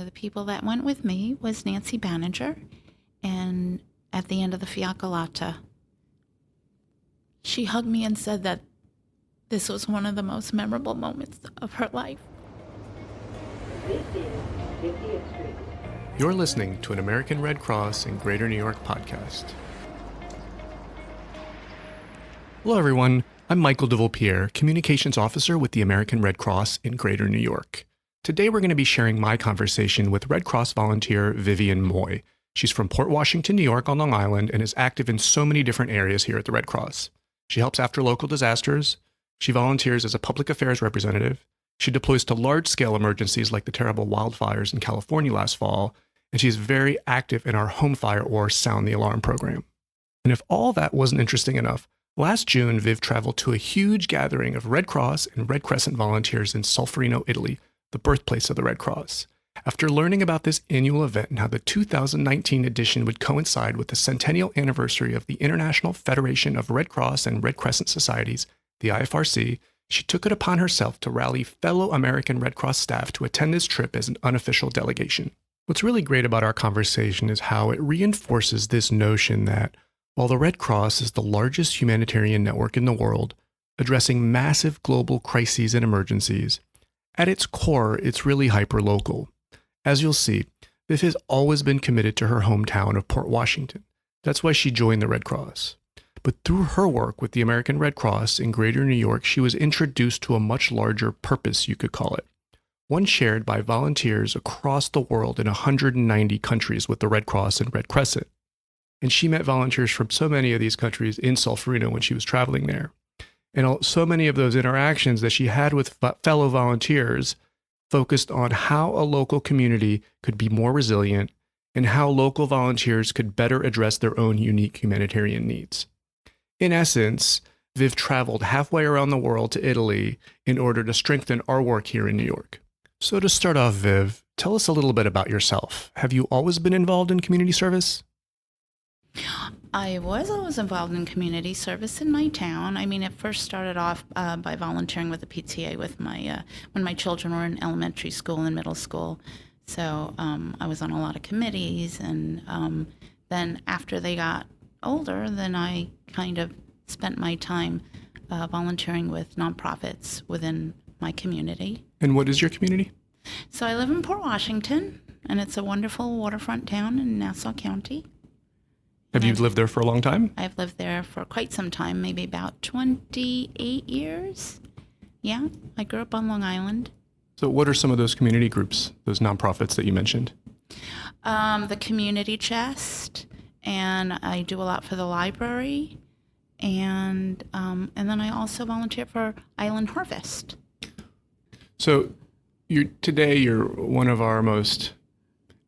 the people that went with me was Nancy Banninger, and at the end of the Fiaccolata, she hugged me and said that this was one of the most memorable moments of her life. This is 50th Street. You're listening to an American Red Cross in Greater New York podcast. Hello, everyone. I'm Michael de Vulpillieres, Communications Officer with the American Red Cross in Greater New York. Today, we're going to be sharing my conversation with Red Cross volunteer Vivian Moy. She's from Port Washington, New York on Long Island, and is active in so many different areas here at the Red Cross. She helps after local disasters. She volunteers as a public affairs representative. She deploys to large-scale emergencies like the terrible wildfires in California last fall, and she's very active in our Home Fire or Sound the Alarm program. And if all that wasn't interesting enough, last June, Viv traveled to a huge gathering of Red Cross and Red Crescent volunteers in Solferino, Italy, the birthplace of the Red Cross. After learning about this annual event and how the 2019 edition would coincide with the centennial anniversary of the International Federation of Red Cross and Red Crescent Societies, the IFRC, she took it upon herself to rally fellow American Red Cross staff to attend this trip as an unofficial delegation. What's really great about our conversation is how it reinforces this notion that while the Red Cross is the largest humanitarian network in the world, addressing massive global crises and emergencies, at its core, it's really hyper-local. As you'll see, Viv has always been committed to her hometown of Port Washington. That's why she joined the Red Cross. But through her work with the American Red Cross in Greater New York, she was introduced to a much larger purpose, you could call it. One shared by volunteers across the world in 190 countries with the Red Cross and Red Crescent. And she met volunteers from so many of these countries in Solferino when she was traveling there. And so many of those interactions that she had with fellow volunteers focused on how a local community could be more resilient and how local volunteers could better address their own unique humanitarian needs. In essence, Viv traveled halfway around the world to Italy in order to strengthen our work here in New York. So to start off, Viv, tell us a little bit about yourself. Have you always been involved in community service? I was always involved in community service in my town. I mean, it first started off by volunteering with the PTA with my when my children were in elementary school and middle school. So I was on a lot of committees, and then after they got older, then I kind of spent my time volunteering with nonprofits within my community. And what is your community? So I live in Port Washington, and it's a wonderful waterfront town in Nassau County. Have you lived there for a long time? I've lived there for quite some time, maybe about 28 years. Yeah, I grew up on Long Island. So what are some of those community groups, those nonprofits that you mentioned? The Community Chest, and I do a lot for the library, and then I also volunteer for Island Harvest. So today you're one of our most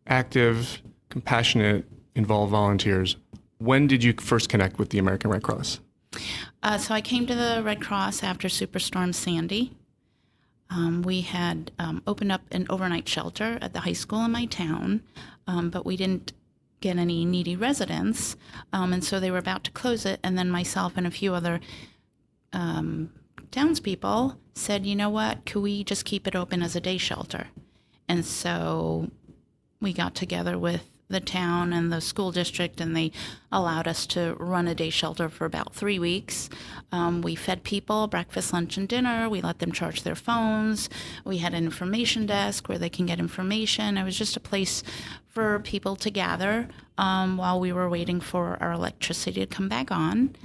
active, compassionate, involved volunteers. When did you first connect with the American Red Cross? So I came to the Red Cross after Superstorm Sandy. We had opened up an overnight shelter at the high school in my town, but we didn't get any needy residents, and so they were about to close it, and then myself and a few other townspeople said, you know what, could we just keep it open as a day shelter? And so we got together with the town and the school district, and they allowed us to run a day shelter for about 3 weeks. We fed people breakfast, lunch, and dinner. We let them charge their phones. We had an information desk where they can get information. It was just a place for people to gather while we were waiting for our electricity to come back on.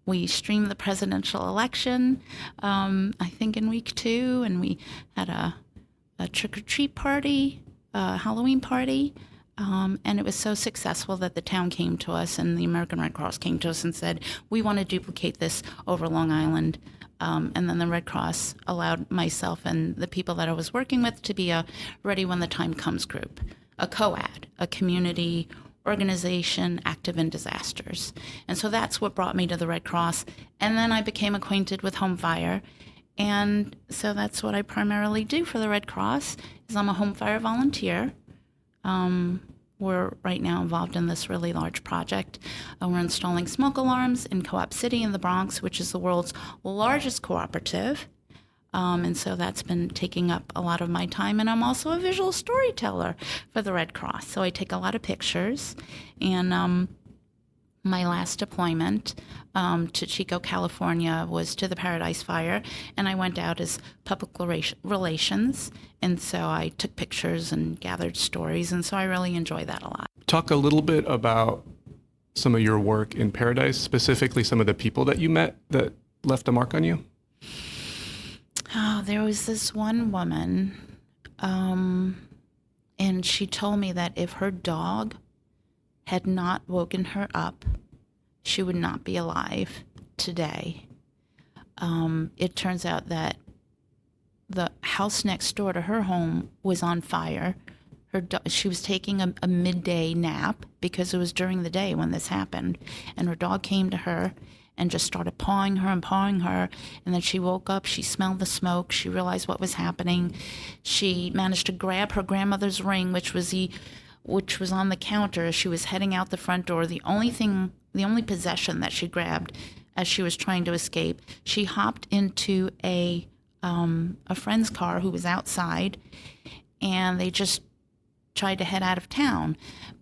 We streamed the presidential election, I think in week 2, and we had a trick-or-treat party, a Halloween party. And it was so successful that the town came to us and the American Red Cross came to us and said, we want to duplicate this over Long Island. And then the Red Cross allowed myself and the people that I was working with to be a Ready When the Time Comes group, a COAD, a community organization active in disasters. And so that's what brought me to the Red Cross. And then I became acquainted with Home Fire. And so that's what I primarily do for the Red Cross, is I'm a Home Fire volunteer. We're right now involved in this really large project. We're installing smoke alarms in Co-op City in the Bronx, which is the world's largest cooperative. And so that's been taking up a lot of my time. And I'm also a visual storyteller for the Red Cross. So I take a lot of pictures. And my last deployment to Chico, California was to the Paradise Fire. And I went out as public relations. And so I took pictures and gathered stories. And so I really enjoy that a lot. Talk a little bit about some of your work in Paradise, specifically some of the people that you met that left a mark on you. Oh, there was this one woman, and she told me that if her dog had not woken her up, she would not be alive today. It turns out that the house next door to her home was on fire. She was taking a midday nap because it was during the day when this happened, and her dog came to her and just started pawing her, and then she woke up, she smelled the smoke, she realized what was happening. She managed to grab her grandmother's ring, which was on the counter as she was heading out the front door. The only possession that she grabbed as she was trying to escape. She hopped into a friend's car who was outside, and they just tried to head out of town.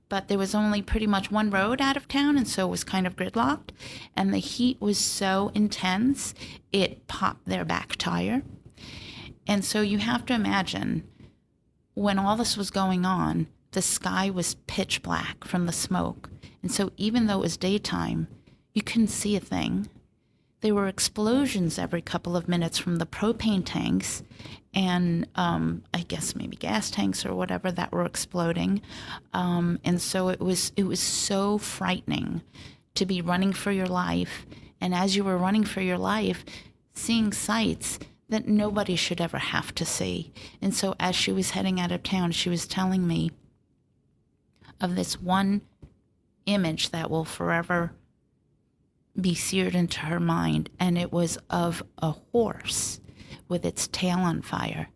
But there was only pretty much one road out of town, and so it was kind of gridlocked. And the heat was so intense, it popped their back tire. And so you have to imagine, when all this was going on, the sky was pitch black from the smoke. And so even though it was daytime, you couldn't see a thing. There were explosions every couple of minutes from the propane tanks and I guess maybe gas tanks or whatever that were exploding. And so it was so frightening to be running for your life. And as you were running for your life, seeing sights that nobody should ever have to see. And so as she was heading out of town, she was telling me of this one image that will forever be seared into her mind, and it was of a horse with its tail on fire,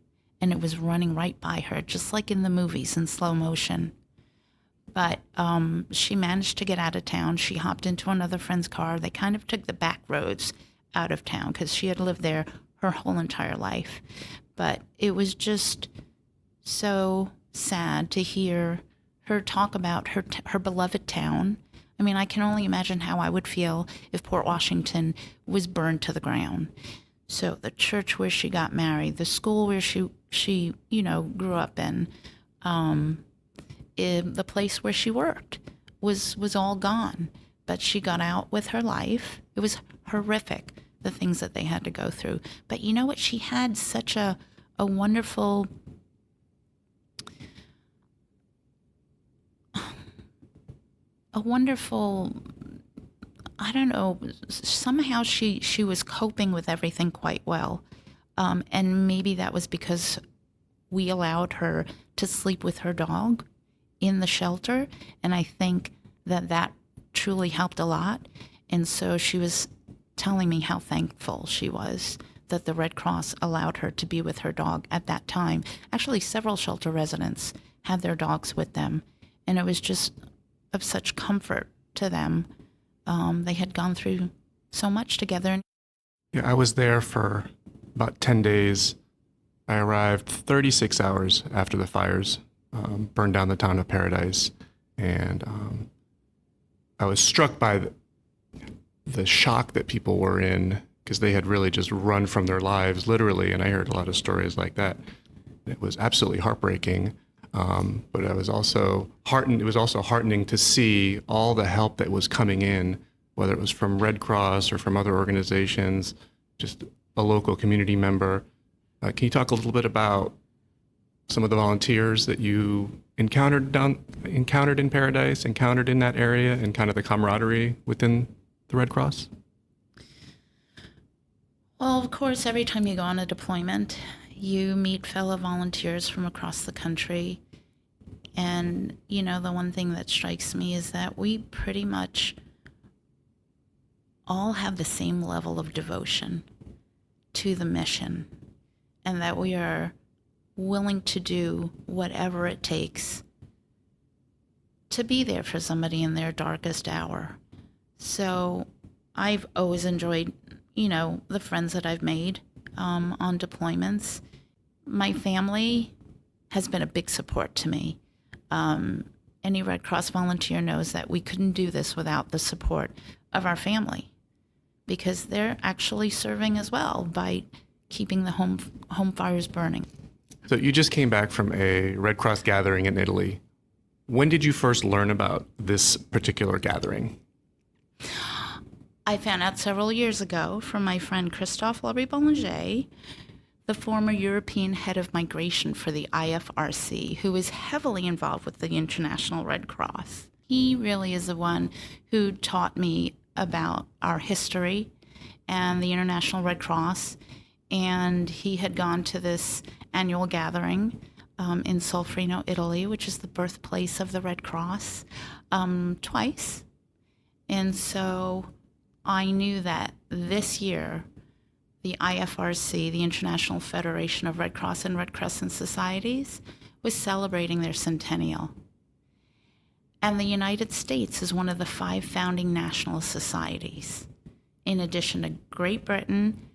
and it was running right by her, just like in the movies in slow motion. But she managed to get out of town. She hopped into another friend's car. They kind of took the back roads out of town because she had lived there her whole entire life. But it was just so sad to hear her talk about her beloved town. I mean, I can only imagine how I would feel if Port Washington was burned to the ground. So the church where she got married, the school where she grew up in the place where she worked was all gone. But she got out with her life. It was horrific, the things that they had to go through. But you know what? She had such a wonderful I don't know, somehow she was coping with everything quite well. And maybe that was because we allowed her to sleep with her dog in the shelter. And I think that truly helped a lot. And so she was telling me how thankful she was that the Red Cross allowed her to be with her dog at that time. Actually, several shelter residents had their dogs with them. And it was just of such comfort to them. They had gone through so much together. Yeah, I was there for about 10 days. I arrived 36 hours after the fires burned down the town of Paradise. And I was struck by the shock that people were in because they had really just run from their lives, literally. And I heard a lot of stories like that. It was absolutely heartbreaking. But I was also heartened. It was also heartening to see all the help that was coming in, whether it was from Red Cross or from other organizations, just a local community member. Can you talk a little bit about some of the volunteers that you encountered in Paradise, encountered in that area, and kind of the camaraderie within the Red Cross? Well, of course, every time you go on a deployment, you meet fellow volunteers from across the country. And, the one thing that strikes me is that we pretty much all have the same level of devotion to the mission, and that we are willing to do whatever it takes to be there for somebody in their darkest hour. So I've always enjoyed, the friends that I've made. on deployments. My family has been a big support to me. Any Red Cross volunteer knows that we couldn't do this without the support of our family, because they're actually serving as well by keeping the home fires burning. So you just came back from a Red Cross gathering in Italy. When did you first learn about this particular gathering? I found out several years ago from my friend Christophe Boulanger, the former European head of migration for the IFRC, who is heavily involved with the International Red Cross. He really is the one who taught me about our history and the International Red Cross. And he had gone to this annual gathering in Solferino, Italy, which is the birthplace of the Red Cross, twice. And so I knew that this year, the IFRC, the International Federation of Red Cross and Red Crescent Societies, was celebrating their centennial. And the United States is one of the 5 founding national societies, in addition to Great Britain,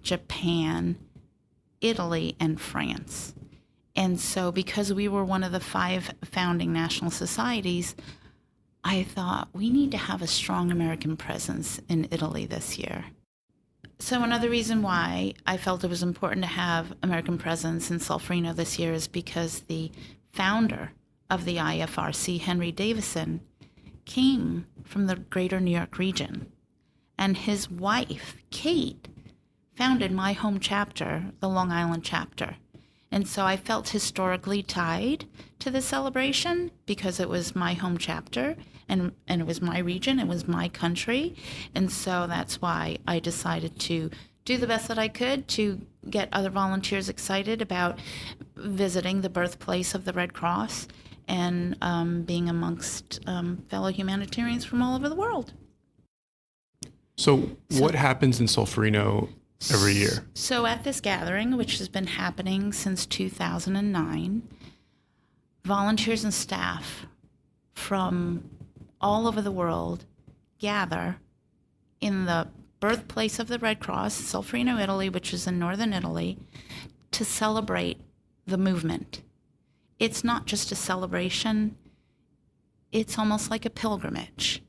Japan, Italy, and France. And so because we were one of the 5 founding national societies, I thought we need to have a strong American presence in Italy this year. So another reason why I felt it was important to have American presence in Solferino this year is because the founder of the IFRC, Henry Davison, came from the greater New York region. And his wife, Kate, founded my home chapter, the Long Island chapter. And so I felt historically tied to the celebration because it was my home chapter and it was my region, it was my country. And so that's why I decided to do the best that I could to get other volunteers excited about visiting the birthplace of the Red Cross and being amongst fellow humanitarians from all over the world. So what happens in Solferino every year? So at this gathering, which has been happening since 2009, volunteers and staff from all over the world gather in the birthplace of the Red Cross, Solferino, Italy, which is in northern Italy, to celebrate the movement. It's not just a celebration, it's almost like a pilgrimage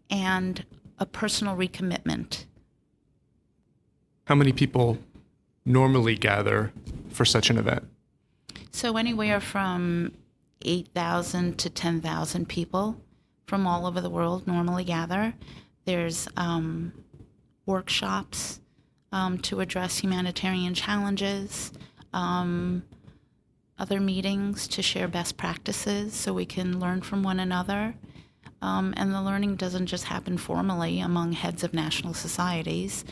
and a personal recommitment. How many people normally gather for such an event? So anywhere from 8,000 to 10,000 people from all over the world normally gather. There's workshops to address humanitarian challenges, other meetings to share best practices so we can learn from one another. And the learning doesn't just happen formally among heads of national societies.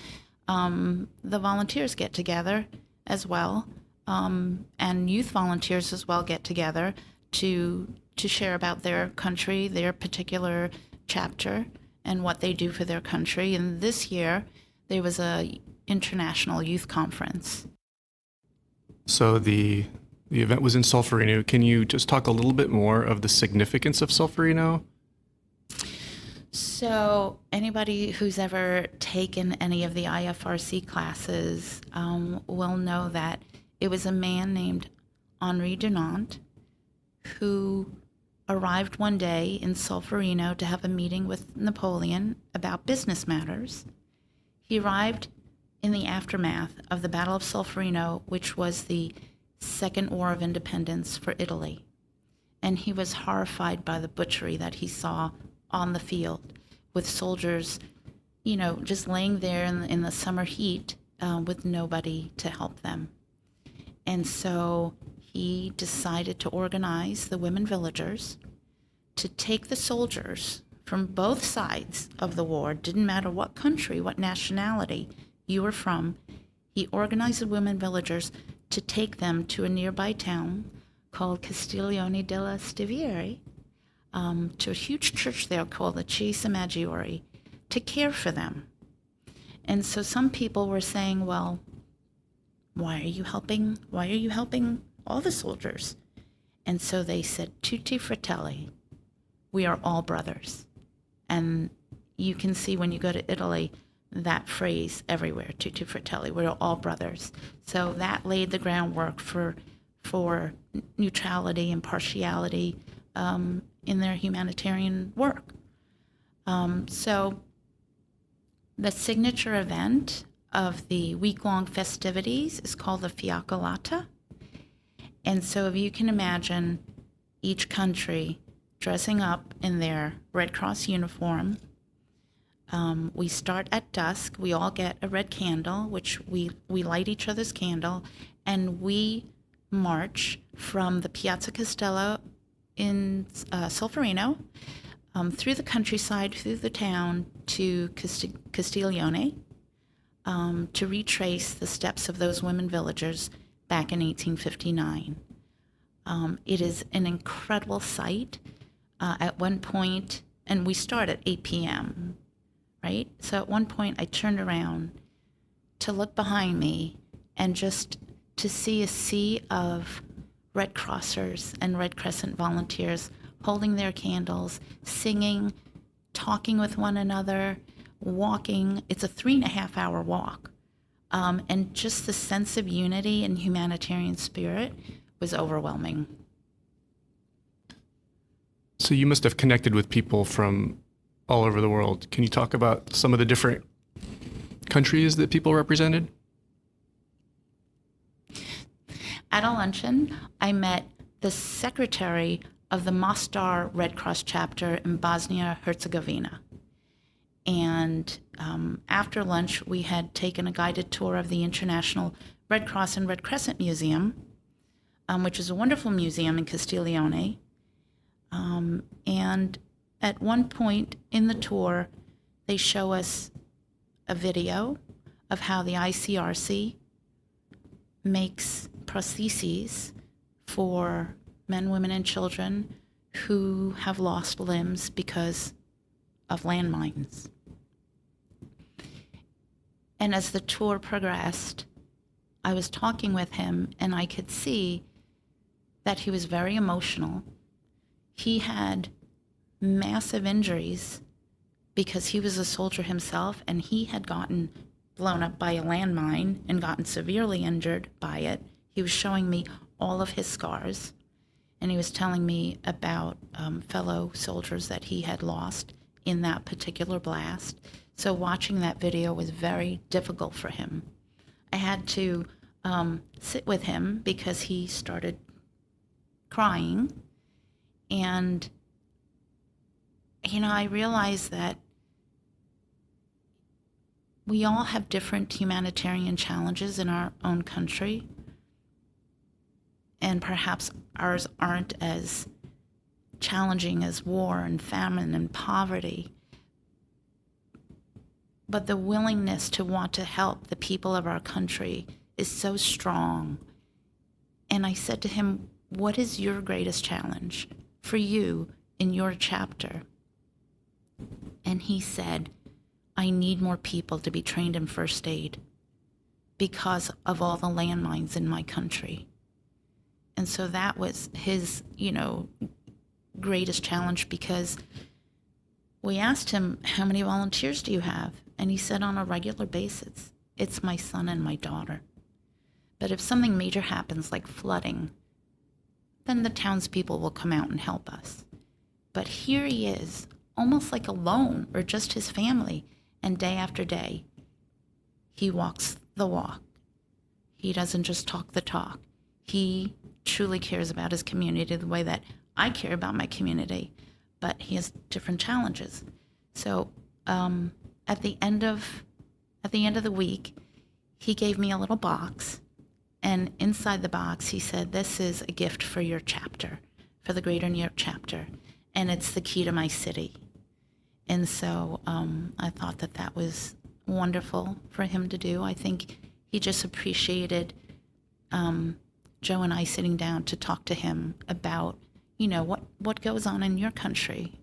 The volunteers get together as well, and youth volunteers as well get together to share about their country, their particular chapter, and what they do for their country. And this year, there was a international youth conference. So the event was in Solferino. Can you just talk a little bit more of the significance of Solferino? So anybody who's ever taken any of the IFRC classes will know that it was a man named Henri Dunant who arrived one day in Solferino to have a meeting with Napoleon about business matters. He arrived in the aftermath of the Battle of Solferino, which was the Second War of Independence for Italy. And he was horrified by the butchery that he saw on the field, with soldiers, just laying there in the summer heat with nobody to help them. And so he decided to organize the women villagers to take the soldiers from both sides of the war, didn't matter what country, what nationality you were from. He organized the women villagers to take them to a nearby town called Castiglione della Stiviere, to a huge church there called the Chiesa Maggiore, to care for them. And so some people were saying, well, why are you helping all the soldiers? And so they said, tutti fratelli, we are all brothers. And you can see when you go to Italy, that phrase everywhere, Tutti Fratelli, we're all brothers. So that laid the groundwork for neutrality and partiality in their humanitarian work. So the signature event of the week-long festivities is called the Fiaccolata. And so if you can imagine each country dressing up in their Red Cross uniform, we start at dusk. We all get a red candle, which we light each other's candle, and we march from the Piazza Castello in Solferino through the countryside, through the town to Castiglione to retrace the steps of those women villagers back in 1859. It is an incredible sight. At one point, and we start at 8 p.m., right? So at one point I turned around to look behind me and just to see a sea of Red Crossers and Red Crescent volunteers holding their candles, singing, talking with one another, walking. It's a 3.5-hour walk. And just the sense of unity and humanitarian spirit was overwhelming. So you must have connected with people from all over the world. Can you talk about some of the different countries that people represented? At a luncheon, I met the secretary of the Mostar Red Cross chapter in Bosnia-Herzegovina. And after lunch, we had taken a guided tour of the International Red Cross and Red Crescent Museum, which is a wonderful museum in Castiglione. And at one point in the tour, they show us a video of how the ICRC makes prostheses for men, women, and children who have lost limbs because of landmines. And as the tour progressed, I was talking with him, and I could see that he was very emotional. He had massive injuries because he was a soldier himself, and he had gotten blown up by a landmine and gotten severely injured by it. He was showing me all of his scars, and he was telling me about fellow soldiers that he had lost in that particular blast. So watching that video was very difficult for him. I had to sit with him because he started crying. And, I realized that we all have different humanitarian challenges in our own country. And perhaps ours aren't as challenging as war and famine and poverty. But the willingness to want to help the people of our country is so strong. And I said to him, what is your greatest challenge for you in your chapter? And he said, I need more people to be trained in first aid because of all the landmines in my country. And so that was his, greatest challenge, because we asked him, how many volunteers do you have? And he said, on a regular basis, it's my son and my daughter. But if something major happens, like flooding, then the townspeople will come out and help us. But here he is, almost like alone, or just his family, and day after day, he walks the walk. He doesn't just talk the talk. He truly cares about his community the way that I care about my community, but he has different challenges. So at the end of the week, he gave me a little box, and inside the box he said, this is a gift for your chapter, for the Greater New York chapter, and it's the key to my city. And so I thought that was wonderful for him to do. I think he just appreciated Joe and I sitting down to talk to him about, what goes on in your country.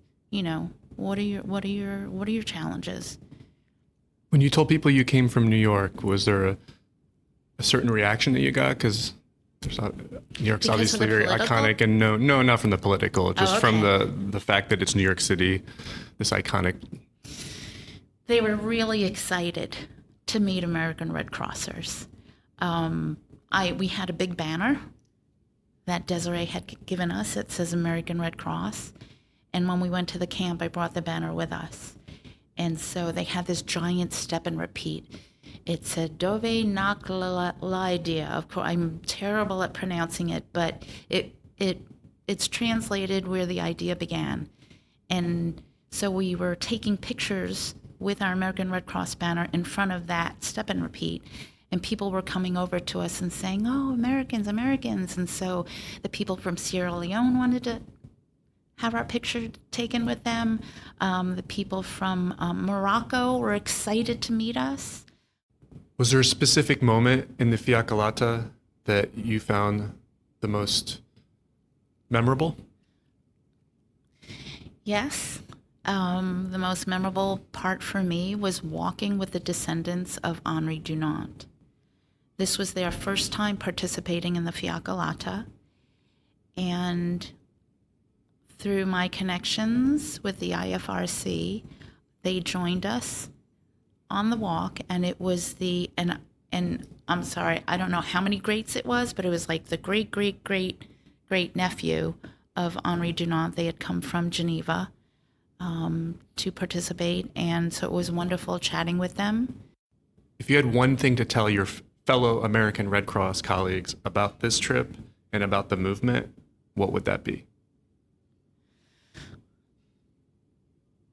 What are your challenges? When you told people you came from New York, was there a certain reaction that you got? Because New York's obviously very iconic, and no, not from the political, just from the fact that it's New York City, this iconic. They were really excited to meet American Red Crossers. We had a big banner that Desiree had given us. It says American Red Cross. And when we went to the camp, I brought the banner with us. And so they had this giant step and repeat. It said, Dove nak la idea. Of course, I'm terrible at pronouncing it, but it's translated where the idea began. And so we were taking pictures with our American Red Cross banner in front of that step and repeat. And people were coming over to us and saying, oh, Americans, Americans. And so the people from Sierra Leone wanted to have our picture taken with them. The people from Morocco were excited to meet us. Was there a specific moment in the Fiacolata that you found the most memorable? Yes. The most memorable part for me was walking with the descendants of Henri Dunant. This was their first time participating in the Fiacolata, and through my connections with the IFRC, they joined us on the walk, and it was and I'm sorry, I don't know how many greats it was, but it was like the great nephew of Henri Dunant. They had come from Geneva to participate, and so it was wonderful chatting with them. If you had one thing to tell your fellow American Red Cross colleagues about this trip and about the movement, what would that be?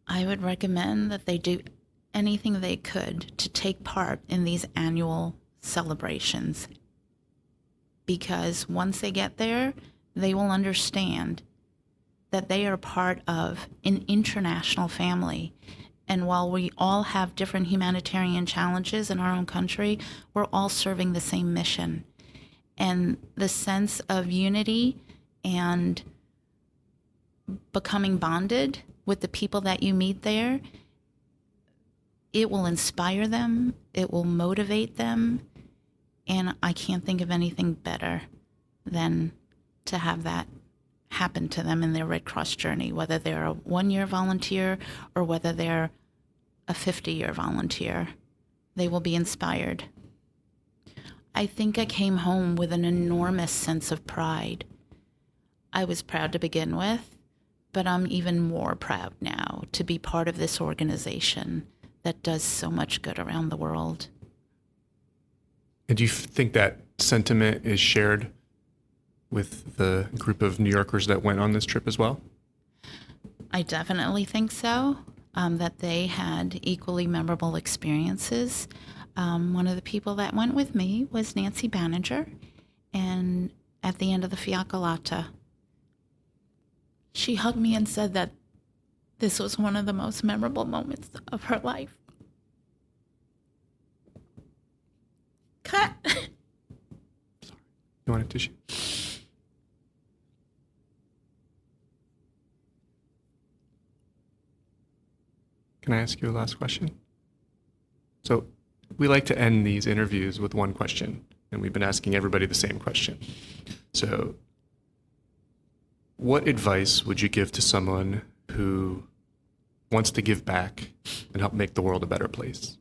I would recommend that they do anything they could to take part in these annual celebrations, because once they get there, they will understand that they are part of an international family. And while we all have different humanitarian challenges in our own country, we're all serving the same mission. And the sense of unity and becoming bonded with the people that you meet there, it will inspire them, it will motivate them, and I can't think of anything better than to have that happen to them in their Red Cross journey, whether they're a 1-year volunteer or whether they're a 50-year volunteer. They will be inspired. I think I came home with an enormous sense of pride. I was proud to begin with, but I'm even more proud now to be part of this organization that does so much good around the world. And do you think that sentiment is shared with the group of New Yorkers that went on this trip as well? I definitely think so, that they had equally memorable experiences. One of the people that went with me was Nancy Banninger, and at the end of the Fiacolata, she hugged me and said that this was one of the most memorable moments of her life. Cut. Sorry. You want a tissue? Can I ask you a last question? So we like to end these interviews with one question, and we've been asking everybody the same question. So what advice would you give to someone who wants to give back and help make the world a better place?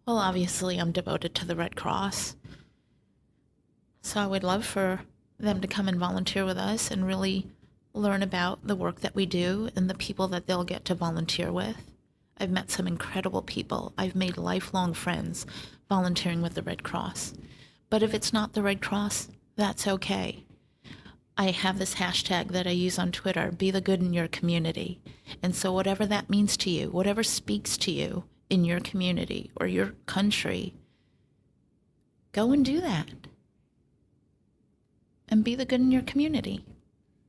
Well, obviously, I'm devoted to the Red Cross. So I would love for them to come and volunteer with us and really learn about the work that we do and the people that they'll get to volunteer with. I've met some incredible people. I've made lifelong friends volunteering with the Red Cross. But if it's not the Red Cross, that's okay. I have this hashtag that I use on Twitter, be the good in your community. And so whatever that means to you, whatever speaks to you in your community or your country, go and do that. And be the good in your community.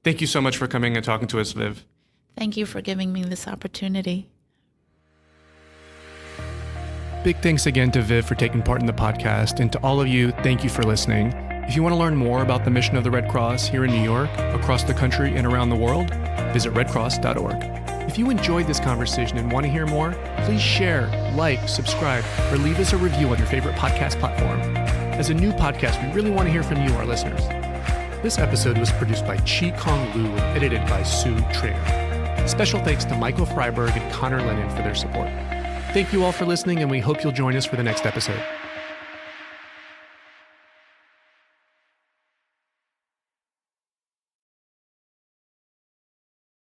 Thank you so much for coming and talking to us, Viv. Thank you for giving me this opportunity. Big thanks again to Viv for taking part in the podcast, and to all of you, thank you for listening. If you want to learn more about the mission of the Red Cross here in New York, across the country, and around the world, visit redcross.org. If you enjoyed this conversation and want to hear more, please share, like, subscribe, or leave us a review on your favorite podcast platform. As a new podcast, we really want to hear from you, our listeners. This episode was produced by Kong Lui and edited by Tran. Special thanks to Michael Freiberg and Connor Lennon for their support. Thank you all for listening, and we hope you'll join us for the next episode.